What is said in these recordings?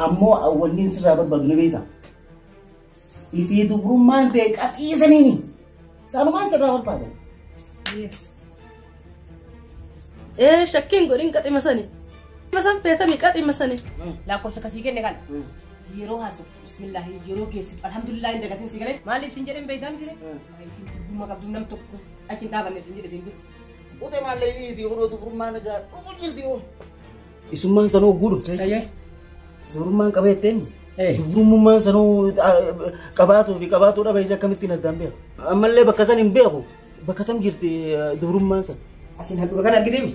ammoo awwalni sirraa barbaadu ni beekta. Ifii dubrummaan ta'e qaxiisaniini sanumaan sirraa barbaada. Yes. Shakkiin godhin qaxi masani. Masan feetami qaxi masani. Lakkoofsa kasii kenne kana. Yeroo haasoftu bismillahi yeroo geessitu alhamdulillah hin dagatin si galee maaliif sin jedhen beektaa miti isin dubbuma qabdu nam tokko achiin dhaabanne sin jedhe sin jiru. Utee maallee niiti yeroo dubrummaan egaa dhufu jirti yoo. Isummaan sanoo oguu dhufte. Dubrummaan qabeetteen. Dubrummaan sanoo qabaatuu fi qabaatuu dhabee isa akkamittiin addaan beeku. Ammallee bakka san hin beeku. Bakka tam jirti dubrummaan san. Asin handhuura kana argiteemi?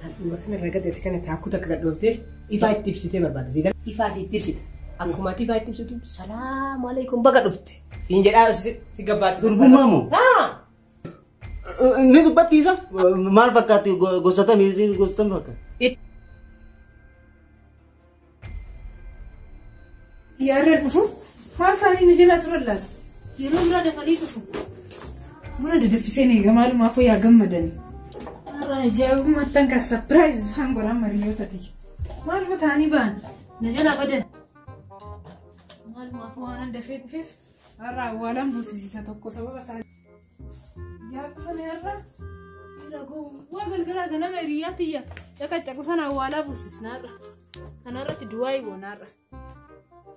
Handhuura kana irraa gaddeetti kana taakkuu takka gadhooftee ifaa itti ibsitee barbaada. Ifaa si itti ibsita. Akkuma ati ifaa itti ibsitu salaamu alaikum baga dhufte. Siin jedhaa si gabbaatti. Dubrummaa moo? Ni dubbattiisa? Maal fakkaatti gosatamii isiin gosatam fakkaatti? Yaarra dhufu maal taanii ni jala turan laata? Yeroo biraa dafanii dhufu. Buna dadaffisee ni gamaalumaaf yaa gammadani. Ajaa'ibummaattan kan surprise isaan godhan mariyootati. Maaluma taanii ba'an na jala badan. Maalumaaf waan dafee dhufeef har'a awwaalaan buusisiisa tokko sababa isaa. Yaa dhufanii har'a dhiira gowwaa galgalaa ganama hiriyaatiyya caqacaqu sana awwaalaa buusisnaarra. Kanarratti du'aa iwoonaarra.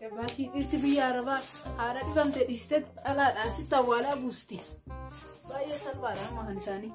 Jabaatii dhirti biyya Arabaa haadha dhibamte dhiistee dhalaadhaan sitti awwaalaa buusti. Baay'ee salphaadha amma kan isaanii.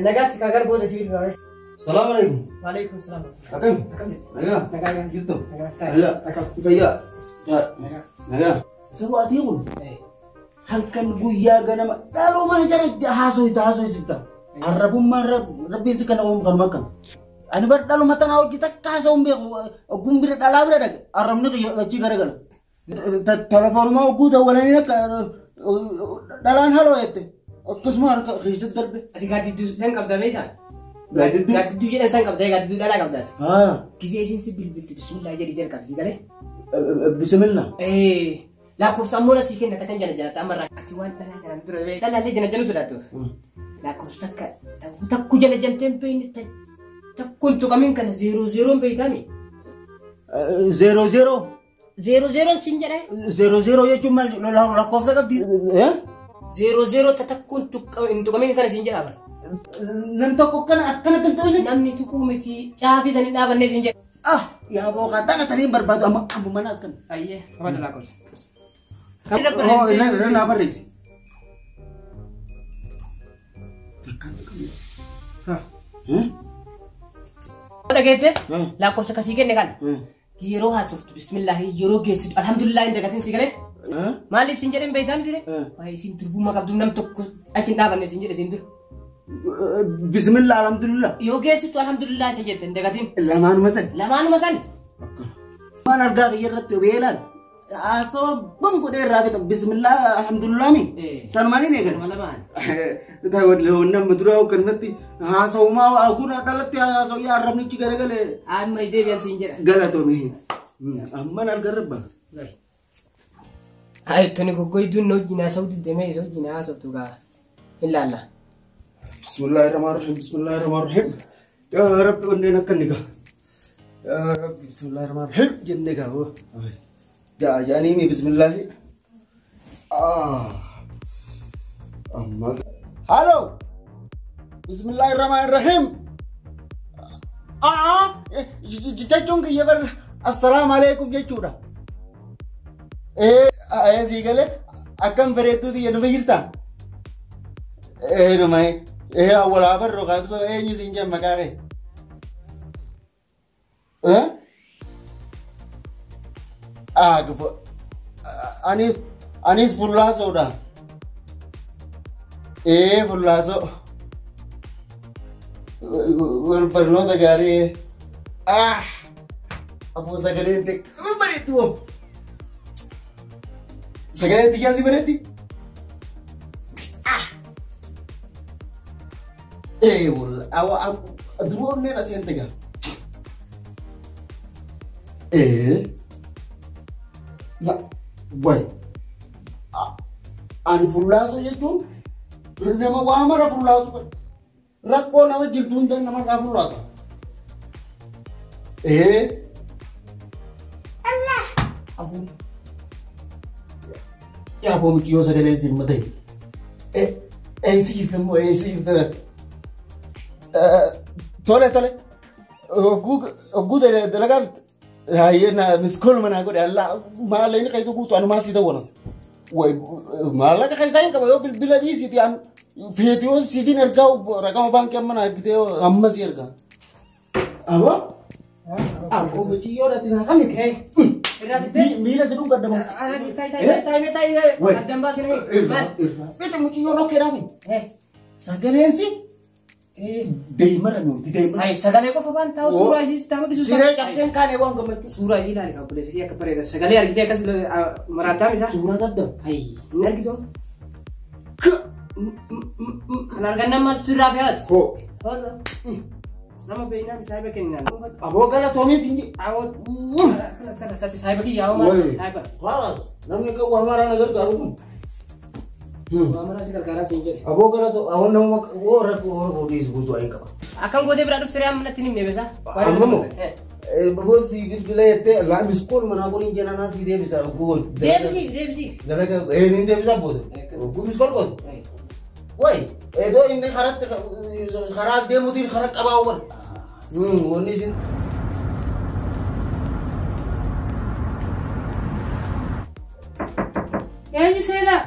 Nagaatti kagar booda sibiil baay'ee. Salaamu alaikum. Waalaikum salaam. Akkam? Nagaa. Nagaa Jirtu? Nagaa. Akkam? Fayyaa. Nagaa. Sabaatii kun halkan guyyaa ganama dhalooma jara haasoyta. Arrabummaan rabbiin si kana uumu kan makkan. Ani bar dhaluma tanaa hojii takka haasawuun beeku gumbira dhalaa bira dhage arrabni achii garagala. Telefoonuma oguu dawwalanii akka dhalaan haloo jette. Akkasuma harka keessatti darbe. Ati gaaddidduu san qabda beektaa? Gaaddidduu jedhan san qabda gaaddidduu dhalaa qabdaati. Gisee isin si bilbilti bismillah jedhii jalqabdi galee. Bismillah. Lakkoofsa ammoo asii kenna takkan jala jalatti amma irraa. Ati waan dhalaa jalaan dura beektaa. Dhalaallee jala jalu sodaatuuf. Lakkoofsa takku jala jalteen beekni ta'e. Takkuun tuqamiin kana 00 beektaami. 00. 00 sin jedhee. 00 jechuun maal lakkoofsa qabdi? 00 takkuun tuqamiin kana sin jedhaa bara. Nam tokko akkana kan ta'u namni tuquu miti caafii sanii dhaabannee sin jedha. Yaa booqa dhala taniin barbaadu amma mana as kan. Ayyee afaan lakkoofsa. Naa barreessi. Dhageesse lakkoofsa kasii kenne kana yeroo haasoftu bismillahi yeroo geessitu alhamdulillah hin dagatin si galee maaliif sin jedhen beektaa miti waa'ee isin durbummaa qabdu nam tokko achiin dhaabanne sin jedhe sin dur. Bismillah alhamdulillah. Yoo geessitu alhamdulillah sin jette hin dagatin. Lamaanuma san. Lamaanuma san. Waan argaa kiyya irratti beelaan haasawaa ban godhee irraa bitan bismillah alhamdulillah mi sanumaanii ni eegalu. Nama duraa kanumatti haasawumaa kun dhalatti haasawuu yaa arrabnichi garagalee. Amma deebi'an sin jedha. Galatoome. Amman argarrabba. Tuni goggoyduun hojii haasawuu diddamee isa hojii haasawtu gaa hin laalla. Bismillahirrahmanirrahim. Bismillahirrahmanirrahim. Ya Rabbi onneen akka inni gaa. Ya Rabbi bismillahirrahmanirrahim jennee gaa. Jaaniimi bismillahi. Amma. Halo. Bismillahirrahmanirrahim. Jechuun kiyya bar assalaamu alaikum jechuudha. Sii galee akkam bareedduuti jedhama jirta. Dhumay. Awwalaa barroo kaatu eenyu siin jeen maqaa kee. Anis fullaasoodha. Fullaasoo. Wal barnoota gaarii. Afur sagaleen ta'e bareedu. Sagalee xiyyaatti bareeddi. Walla duroo onneen asii hin tagaa. Wayi. Ani fullaasu jechuun nama waa mara fullaasu rakkoo nama jirtu hunda namarraa fullaasa. Allah! Afuun. Yaa boomti yoo sagaleen siin matee. Eessi jirta immoo eessi jirta. Tole. Ogguu dalagaa raayyaa miskool manaa godhe Allah maalla inni keessa guutu anu maasii ta'u wana. Maallaqa keessaa hin qaba yoo bilbila dhiisiiti an feetiyoo siitiin ergaa raqama baankii amma naa ergitee amma si ergaa. Aboo? Aboo miti yoo dhati naa kan miila si dhuunga adda Taa'imee addaan baatee Fete miti yoo nokkee dhaami. Sagaleensi deemara nuti deemara. Ay sagalee qofa waan ta'u suuraa isii taa'u bisu. Siree qabseen kaanee waan gammachuu. Suuraa isii ilaali kan buleessi akka bareeda sagalee argitee akkas maraataa isaa. Suuraa qabda. Ay hin argitu. Kan argan nama sirraa fe'aati. Hoo. Nama beeknaa saayiba kennaan. Aboo galatoomii sinji. Awoo. Kana sana sati saayiba kiyyaa homaa saayiba. Haras namni kan waa maraa na gargaaru kun. Waa maraa si gargaaraa siin jedhe. Aboo galatoo awwan nama warra boodiis guutuu ayi qaba. Akkan gootee biraa dhufsiree amma natti nimne beesaa. Ammoo. Baboon si bilbila jettee laa miskool manaa godhin jenanaa si deebisa guutu. Deebisi. Dalaga ni deebisa booda. Guutu miskool booda. Wayi edoo inni karaa deemuutiin karaa qabaa wal. Wanni isin. Eenyu seenaa?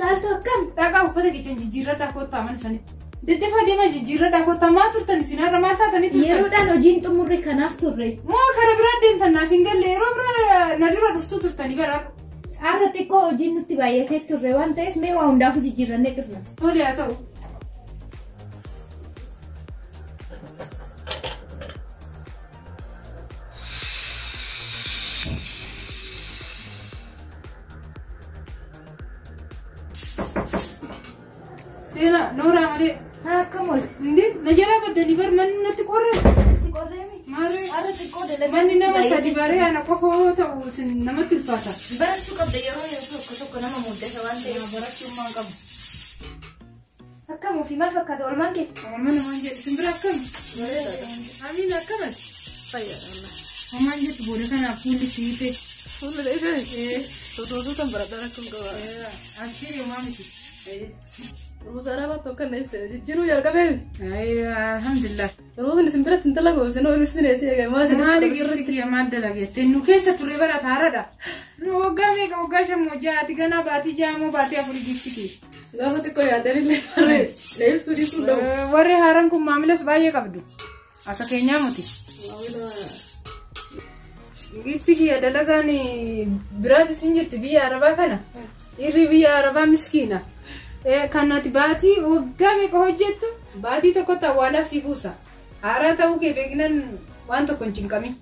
Caaltuu akkam? Dhaqaa uffata kichan jijjiirradhaa kottaa mana sanitti. Deddeefaa deemaa jijjiirradhaa kottaa maa turtan isin har'a maal taatanii turtan? Yeroodhaan hojiin xumurre kanaaf turre. Moo karaa biraa deemtan naaf hin galle yeroo biraa na dura dhuftuu turtanii baraadha. Har'a xiqqoo hojiin nutti baay'atee turre waan ta'eef mee waa hundaafuu jijjiirrannee dhufna. Tole haa ta'u. Seenaa nooraa malee. Akkam oolti? Indi na jalaa baddanii bar manni natti qorre. Qorreemi? Maarree. Har'a xiqqoo dalagaa. Manni nama sadi baree ana qofa yoo ta'u isin namatti ulfaata. Barachuu qabda yeroo tokko nama muddata waan ta'eef. Barachummaan qabu. Akkam ofii maal fakkaata olmaan kee? Olmaan namaan jedhu simbira akkam? Amiin akkamas? Homaan jettu booda kanaaf fuulli siifee. Fuulli siifee? Totootu kan baradhaan akkam qaba. Asii homaa miti. Rusara ba tokko na ibsa jijjiiruu jalqabeef. Alhamdulillah. Yeroo sun isin biratti hin dalagu isin oo ibsin eessi eegaa maa isin maal irratti kiyya maal dalageette nu keessa turre bara taaradha. Nu waggaa meeqa waggaa shammoo jaati ganaa baatii jaamoo baatii afurii jibsiti. gaafa xiqqoo yaaddanillee barree na ibsuu dhiisuu dhabu. Warri haaraan kun maamilas baay'ee qabdu. Akka keenyaa muti. Gitti kiyya dalagaan biraati isin jirti biyya arabaa kana. Irri biyya arabaa miskiina. Kanati baatii waggaa meeqa hojjettu baatii tokkotti awwaalaa si buusa. Haaraa ta'uu kee beeknan waan tokko hin cinqamin.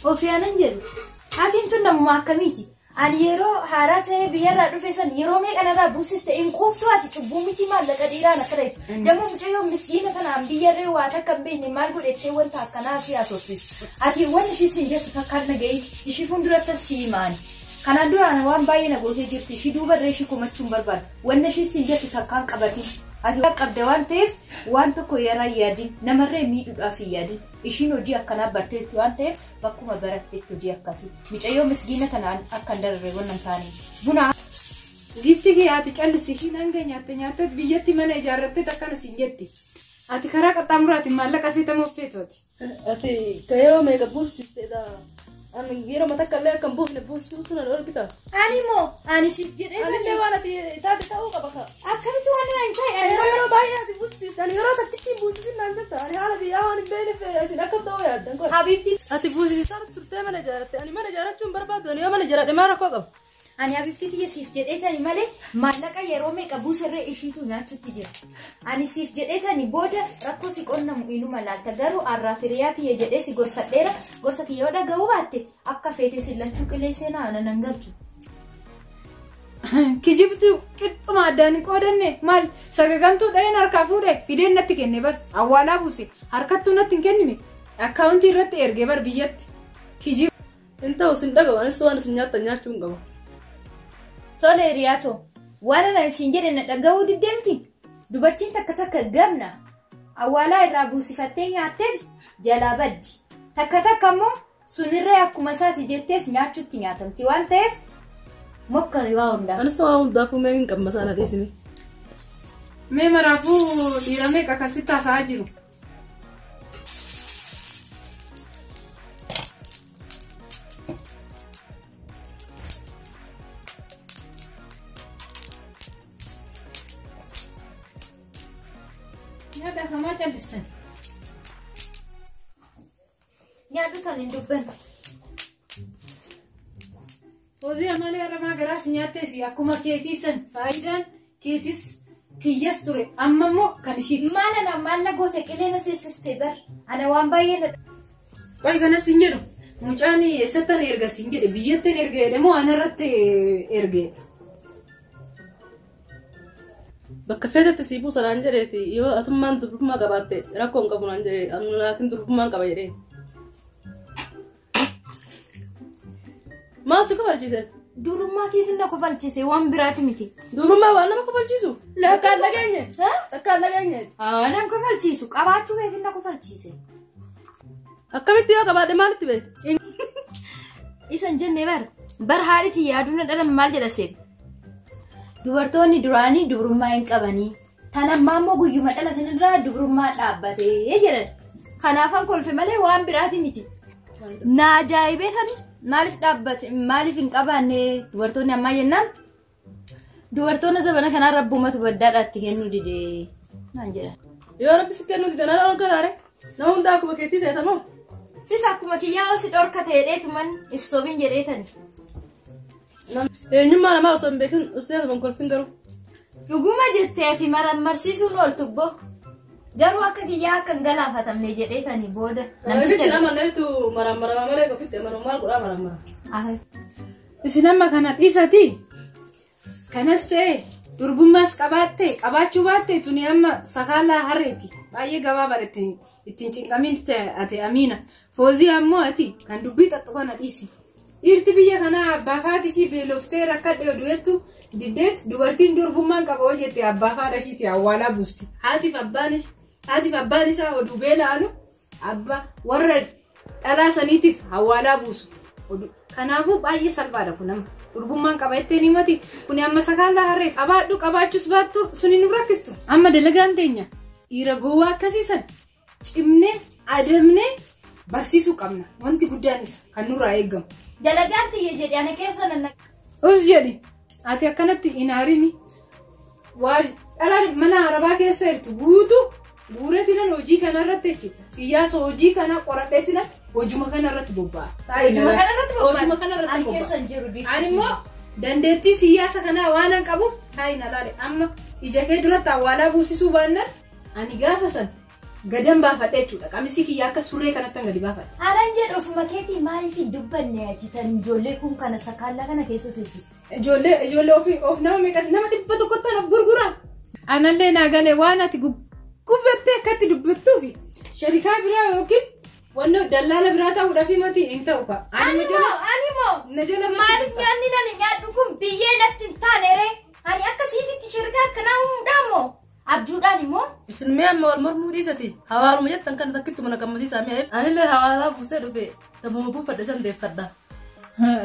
Ofiyaanan jedhu. Haatiin tun namuma akkamiiti? Ani yeroo haaraa ta'ee biyyarraa dhufe san yeroo meeqanarraa buusiste hin quuftu ati cubbuu miti maallaqa dhiiraan akka ta'e. Dammoo mucayyoo miskiina sanaan biyyarree waa takka hin beekne maal godhettee wanta akkanaa fi haasofsiisu. Ati waan ishii siin jettu takkaan nagahii ishii fuulduratti sii maani. Kanaan duraan waan baay'ee na gootee jirti. Ishii duubarree ishii komachuun barbaada. Wanna ishii siin jettu takkaan qabatin. Ati waan qabda waan ta'eef waan tokko yeroo yaadin namarree miidhuudhaaf hin yaadin. Ishiin hojii akkanaa barteetti waan ta'eef bakkuma baratteetti hojii akkasii. Mucayyoo miskiina kanaan akka hin dararre wannan taane. Buna. Gifti kee ati callisi ishiin hanga nyaatte biyyatti mana ijaarrattee akkana siin jetti. Ati karaa qaxxaamuraatiin maallaqa feetamoo feetooti. Ati yeroo meeqa buusisteedha. Ani yeroo matakkallee akka hin buufne buusuu sun an argita. Ani moo ani siif jedhee Anillee waan ati taate ta'uu qaba ka. akkamitti waan hin ta'e Yeroo baay'ee ati buusiste ani yeroo takkichi buusisin naan jetta ani haala biyyaa waan hin beekneef isin akka ta'uu yaaddan kun. Habibti Ati buusisisaa turtee mana ijaaratte ani mana ijaarachuun barbaadu ani yoo mana ijaaradhe maa rakkoo qaba. ani habibti tiyya siif jedheetani malee maallaqa yeroo meeqa buusarree ishiitu nyaachutti jira. Ani siif jedheetani booda rakkoo si qonnamu inuma laalta garuu arraa firiyaa tiyya jedhee si gorfadheera gorsa kiyya yoo dhaga'uu baatte akka feetee sillachuu qilee seenaa ana nan galchu. kijibtu qixxuma addaan qoodanne maal sagagantuu dha'een harkaa fuudhe fideen natti kenne bar awwaalaa buuse harkattuu natti hin kennine akkaawuntii irratti ergee bar biyyatti kijib. Inta usin dhagahu anis waan isin nyaattan nyaachuu hin qaba. Tole Riyaato waan ana isin jedhe na dhagahuu diddeemti dubartiin takka takka gamna awwaalaa irraa buusifattee nyaatteeti jalaa baddi takka takka immoo sunirree akkuma isaati jettees nyaachuutti nyaatamti waan ta'eef mokkari waa hundaa. Anis waa hundaafuu mee hin qabma sana dhiisime. Mee maraafuu dhiira meeqa akkasitti haasa'aa jiru. Nyaata akamaa callistan. Nyaadhu kan hin dubbanne. Hojii amalee aramaa garaas nyaattees akkuma keetii san faayidaan keetis kiyyas ture amma immoo kan ishiiti. Maalla goote qileena seessistee bar ana waan baay'ee na. Qoy kanas hin jedhu mucaan eessattan ergas hin jedhe biyyattiin erga jedhamoo anarratti erge. Bakka feetatti sii buusanaan jedheeti yoo atummaan durbummaa qabaatte rakkoo hin qabu naan jedhee laakiin durbummaan qaba jedhee. Maal si kofalchiiseet? Durummaatiin na kofalchiise waan biraati miti. Durummaa waan nama kofalchiisu? Takkaan dhageenye? Takkaan dhageenye? Nan kofalchiisu qabaachuu beekin na kofalchiise. Akkamitti yoo qabaadhe maalitti beekte? Isan jennee bar haadhiti yaaduu na dhalan maal jedha seeti? Dubartoonni duraanii dubrummaa hin qabanii tan ammaa immoo guyyuma dhalatan irraa dubrummaa dhaabbatee jedhan. Kanaafan kolfe malee waan biraati miti. Na ajaa'ibee tani maaliif dhaabbate maaliif hin qabaanne dubartoonni ammaa jennaan dubartoonni zabana kanaa rabbumatu baddaadhaatti kennuu didee naan jedhan. Yoo rabbi si kennuu dide naan organaare nama hundaa akkuma keettii seetamoo? Sis akkuma kiyyaa osi dhorka ta'eedheetuman issoobin jedheetani. Eenyummaa namaa osoo hin beekin useetuma kolfin garuu. Dhuguma jetteeti marsiisuun ooltubbo. Garuu akka kiyyaa akka hin galaafatamne jedheetani booda. Namtichi nama neetu maramarama malee kofitti maru maal godhaa maramara. Isin amma kana dhiisati kanas ta'e durbummaas qabaatte qabaachuu baatte tuni amma sakaalaa harreeti baay'ee gabaabaa ittiin cinqamiin ate Amiina. Foozii ammoo ati kan dubbii xaxxu kana dhiisi. Dhiirti biyya kanaa abbaa faati ishii beeloftee rakkadhee du'ettu diddeet dubartiin durbummaan qaba hojjette abbaa faadha ishiiti awwaalaa buusti. Haatiif abbaan isaa oduu beela'anu abba warra dhalaa saniitiif awwaalaa buusu. Kanaafuu baay'ee salphaadha kun amma durbummaan qaba jettee ni mati kun amma sakaalaa harree qabaadhu qabaachuus baattu suni nu rakkistu. Amma dalagaan teenya dhiira gowwaa akkasiisan cimnee adamnee barsiisuu qabna wanti guddaan isa kan nurraa eegamu. Dalagaan tiyye jedhe ana keessa nanna. Us jedhi ati akkanatti inaarini waa dhala mana arabaa keessa jirtu guutu guureetinan hojii kanarratti jechuudha. Siyaasa hojii kana qoradheetinan hojuma kanarratti bobba'a. Hojuma kanarratti ani keessa hin jiru. Ani immoo dandeettii siyaasa kanaa waan an qabuuf taa'ina laale amma ija kee duratti awwaalaa buusisuu baannaan ani gaafa san gadan baafadhe jechuudha. Qamisii kiyya akka surree kanatti gadi baafadhe. Anan jedhu ofuma keetii maaliif hin dubbanne ati tan ijoollee kun kana sakaalaa kana keessa seesisu. Ijoollee of nama meeqatti nama 100 ta'an of gurgura. Anallee naagalee waan ati gubbattee akkatti dubbattuufi sharikaa biraa yookiin wanno dallaala biraa ta'uudhaaf mati hin ta'u fa. Animo maaliif nyaanni nani nyaadhu kun biyyee natti hin taaneree ani akka siititti sharikaa akkanaa hundaammoo. Abjuudhaan immoo isin mee amma wal mormuu dhiisati hawaaruma jettan kan takkitti mana qammasiisaa mi'a anillee hawaaraa buusee dhufe tabbuma buufadhe san deeffadha.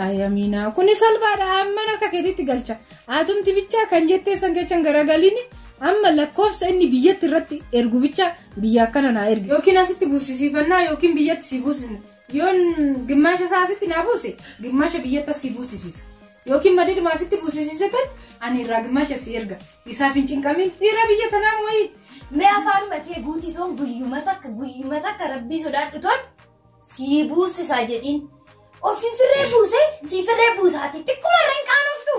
Ay Amiina kuni salphaadha amma harka keetitti galcha atumti bichaa kan jettee san gachan garagaliini amma lakkoofsa inni biyyatti irratti ergu bichaa biyya akkana naa ergisa. Yookiin asitti buusisiifannaa yookiin biyyatti si buusisna yoon gimmaasha isaa asitti naa buuse gimmaasha biyyatti si buusisiisa. Yookiin madiduma asitti buusisiisatan ani irraa gimmaasha si erga isaaf hin cinqamin dhiira biyya tanaa mooyi. Mee afaanuma kee guutii toon guyyuma takka rabbii sodaadhu toon si buusisaa jedhiin ofii firree buusee si firree buusaati xiqquma irra hin qaanoftu.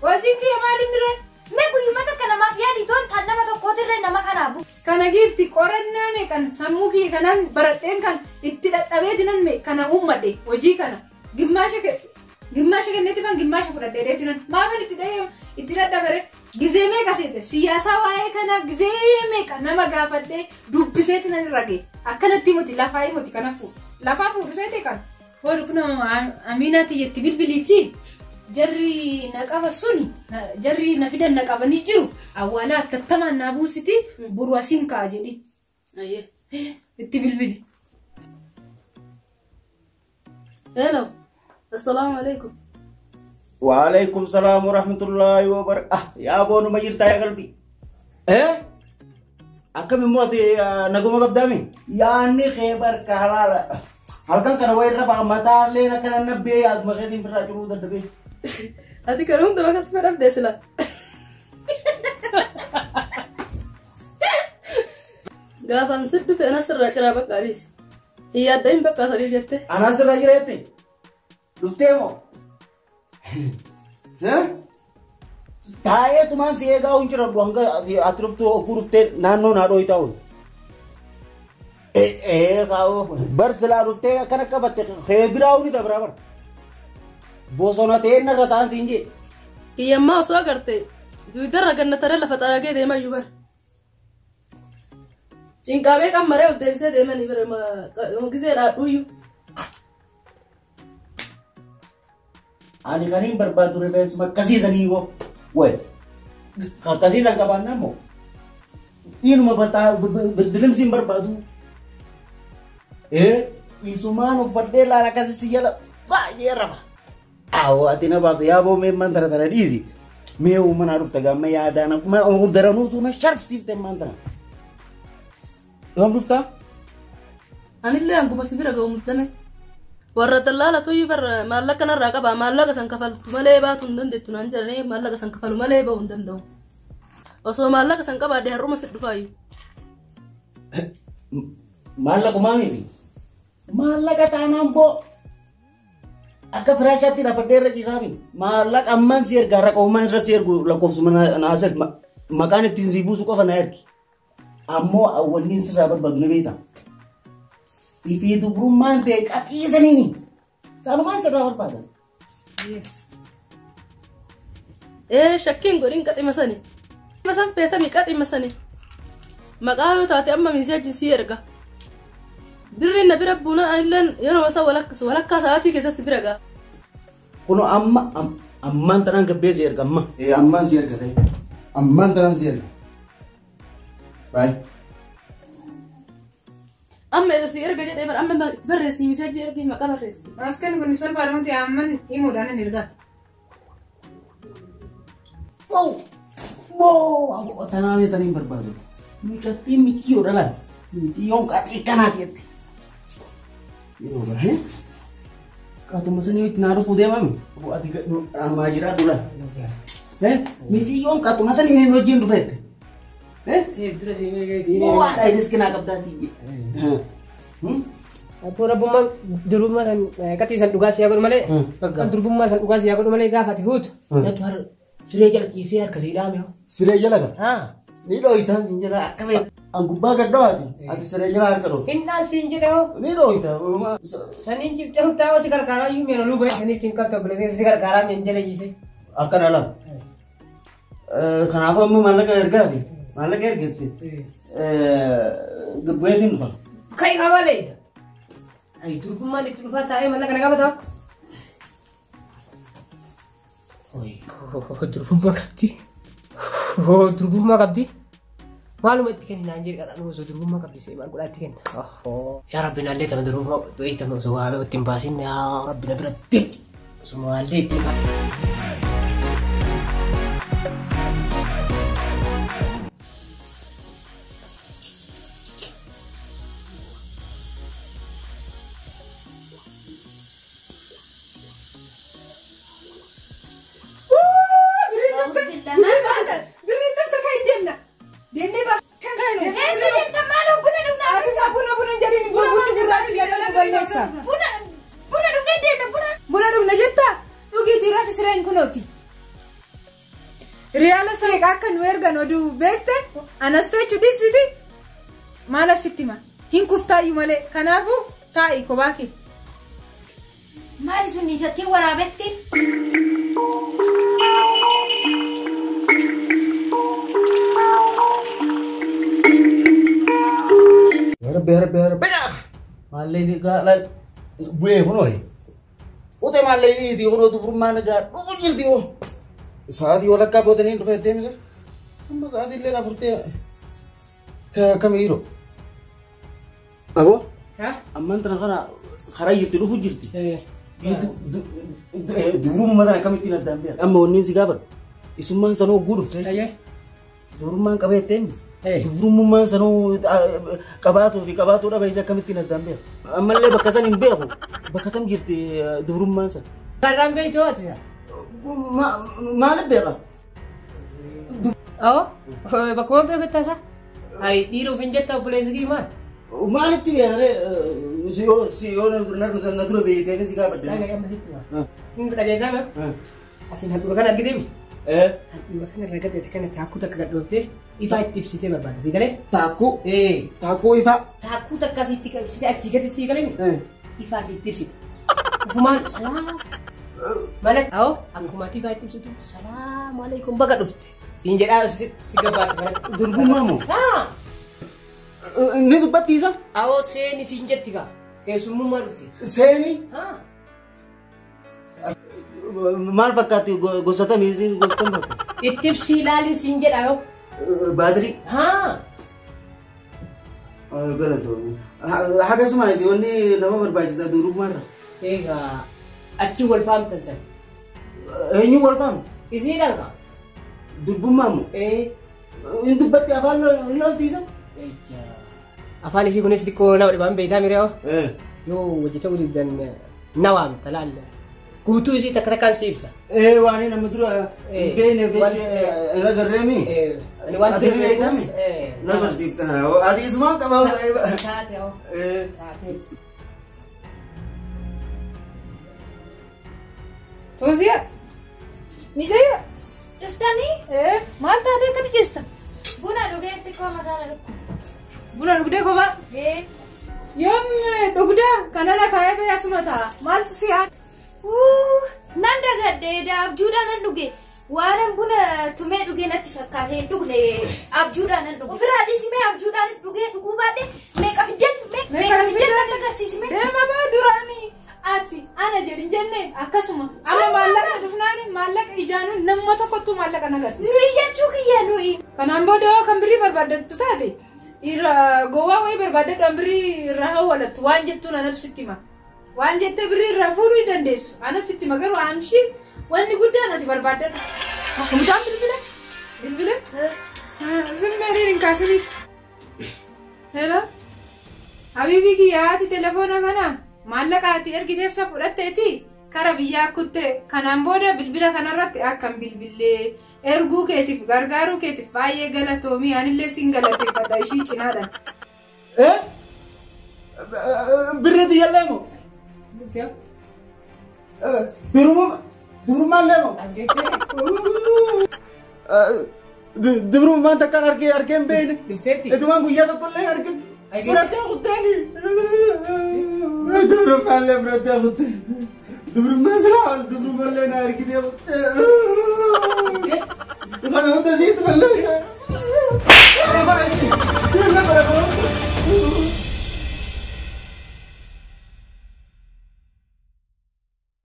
Hojiin kiyya maaliin diree? Mee guyyuma takka namaaf yaadi toon kan nama tokkootirree nama kanaa bu'u. Kana giifti qorannaa meeqan sammuu kiyya kanaan baradheen kan itti dadhabee jinan kana uummadhe hojii kana gimmaasha kennetti fan gimmaasha fudhadhee deetinan maafin itti daddabare gizee meeqa seete siyaasaa waa'ee kana gizee meeqa nama gaafadhee dubbiseeti nan irra gee akkanatti himoti lafaa himoti kanaafuu lafaa fuudhiseeti kan hoodhu kun Aminaati jetti bilbiliitii jarri na qaba suni jarri na fidan na qabanii jiru awwaalaa attattamaan naa buusiti buru asiin ka'a jedhi itti bilbili. Hello. Assalamu alaikum. وعليكم السلام ورحمة الله وبركاته. يا بونو ما جرت يا قلبي. أكمل موتي نقوم قدامي. يعني خبر كهلا. هل كان كروي ربع مطار لنا كنا نبي أد مغادين في الرجل وده دبي. هذي كلام ده ما كنت بعرف دسلا. قافن سد في أنا سر رجلا بكاريس. هي دايم بكاسري جته. أنا سر رجلا جته. دفتيمو. Tae tuman siega unchira duanga atruftu okurufte nano nado itaw. Kau bersela rufte kana kabatte khebiraw ni da barabar. Bosona te na ratan sinji. Iya ma so agarte. Du idar ganna tare la fatara ge de ma yubar. Cinkabe kam mare udde se de ma ni ber ma gize la duyu. Ani kanin berbatu revenge mak kasih sani wo. Woi. Kasih sang kapan namo? Ini mau bata berdalam sim berbatu. Isumano fadela la kasih siala. Ba yera ba. Aw atina ba ya bo me mandara tara dizi. Me u manaruf taga me ya dana ma udaranu tu na sharf sifte mandara. Yom rufta? Ani le angu masibira ga umutame. Warra dallala to yubar mallaka na raga ba mallaka san kafal tumale ba tun dan de tunan jare mallaka san kafal male ba undan do oso mallaka san kaba de haruma siddu fayu mallaka mami fi mallaka tanambo akka frashati na fadera kisabi mallaka amman sir gara ko man rasir gu lakof sumana nasir makane tinzibu su ko fa naerki ammo awalin sira badne beita Ifi itu bruman te kati sanini. Saluman sedawat pada. Yes. Shakkin godin kati masani. Masan peta mi kati masani. Maqayo taate amma misajin si erga. Birrin na birabbuna anilan yono masa walakka saati kesa sibiraga. Kuno amman tanan gabbe si erga amma. Amman si erga tay. Amman tanan si erga. Bye. Amma itu si erga jadi ber amma berresi misaji erga maka berresi. Askan kondisi parmati aman imu dana nirga. Wow, aku tanamnya tadi berbadu. Mikati miki oralan. Miki yang kat ikan hati itu. Ini orang he? Kata mesin itu naruh pudeh mami. Aku ati majira dulu. Miki yang kata mesin ini nojin dulu itu. terus ini Wah, ini kena kapten sih. Apura buma duruma san kati san tugas ya ko male duruma san tugas ya ko male ga fati hut ya to har sire jal ki se har kasira me Sire jala kan? ha Ni do ita sinjala akabe. Ang gubaga do ati sire jala har karo. inna sinjide ho Ni do ita. sanin jib jam tawa sikar kara yu mero lu bai sanin tin ka to bele sikar kara men jale ji se Akan alam. Kenapa mu malaka erga ni? Malaka erga sih. Gebuetin fa. kai ka wale ai duruma ni turfa ta ai mala kana ka bata oi duruma kapti malum etiken nanjir kana no so duruma kapti se mal kula etiken ya rabbi nalle tam duruma to itam so abe timbasin ya rabbi nabira tip semua lit Reala saya akan wergan odu bekte anaste chudi siti mala sitima hinkufta yumale kanafu tai kobaki Mali sunni tatti warabetti. rabbi maallee gaala bu'ee kunoo utee maallee itti kunoo dubrummaan gaa dhugu jirti oo sa'aatii walakkaa boodanii dhufee deemsa amma sa'aatii illee afurtee kamiiroo aboo ammaan tana kana karaa jirti dhufu jirti dubrummaa tana kamittiin addaan beeku amma wanni si gaafadhu isummaan sanoo oguu dhufte dubrummaan qabeetteen dubrummaan sanoo qabaatuu fi qabaatuu dhaba isa kamittiin addaan beeku ammallee bakka san hin beeku bakka tam jirti dubrummaan san Karaan beektu ati isa. maaliif beeka Bakkuma beeku taasa. Ay dhiiruuf hin jetta obboleessi kii maal? maalitti beekare siyoo na dura beeytee si gaafadde Dhagaa ammasitti maa. Hin dhageessaa maa? Asin handhuura kana argitee mi? Handhuura kana irraa gaddeetti kana taakkuu takka gadhooftee ifaa itti ibsitee barbaada. Si galee? taakkuu ifaa Taakkuu takka asitti qabsitee achii gaditti si galee mi? Ifaa asitti ibsite. Ufumaan salaa. Mana akkuma ifaa itti ibsitu salaamu alaikum baga dhufte. Siin jedhaa si gabbaate mana. durbummaa moo ni dubbattiisa Awoo seeni siin jetti kaa. Keessummummaa dhufte. seeni maal fakkaatti gosa tamii isiin gosa tam fakkaatti Itti ibsii ilaali siin jedhaa yoo. baatirii galatoomii hagasuma fi wanni nama barbaachisa dubrummaarra Egaa achi wal faamtan san. eenyu wal faamu Isiidhaan kaa. durbummaa moo hin dubbatti afaan hin oltiisa Afaan isii kunis xiqqoo nama dhibaan beektaa miree yoo hojjeta guddidan na waamta laalla. Guutuu isii takka takkaan si ibsa. waan nama dura hin beekne irra garreemi Ani waan ati beekame na barsiifta ati isumaan qaba taate hoo. Taate. Fawziyaa Mijaya Dhuftanii maal taatee akkati jeessa? buna dhugeetti koo mataana dhukku. Buna dhugdee kophaa? Yoom dhugdaa kanana kaayee bee asuma ta'a maaltu si haa? Nan dagadde abjuudhaan nan dhuge. Waanan buna tumee dhugee natti fakkaate hin dhugne abjuudhaan nan dhuge. Ofirraa dhiisimee abjuudhaanis dhugee dhuguu baadhe meeqa fiddan natti agarsiisime. Deema baa duraanii ati ana jedhin jenne akkasuma amma maallaqa dhufnaani maallaqa ijaanuun nama tokkottuu maallaqa nagarsiisa. Nuyi jechuu kiyya nuyi. Kanaan booda yoo kan birii barbaaddattu taate irra gowwaa wayii barbaadadhaan birii irraa hawwalattu waan jettuun anatu sitti hima. Waan jettee birii irraa fuudhuu hin dandeessu. Ana sitti hima garuu aanshi wanni guddaan ati barbaadadhu. Mucaan bilbila? Zimmeeriin hin kaasiniif. Hello? Habiibii kiyyaati telefoona kana maallaqa ati ergiteef isa fudhatteeti kara biyyaa kutte kanaan booda bilbila kanarratti akkam bilbillee erguu keetiif gargaaruu keetiif baay'ee galatoomii anillee siin galateeffadha ishii cinaadhaan. birri diyyallee moo dubrummaan moo dubrummaan takkaan argeen beekne Dhufteetti. etumaan guyyaa tokkollee argin fudhattee kutteeni dubrummaan fudhattee kutte dubrummaan silaa dubrummaan na argitee kutte kana hunda siit malee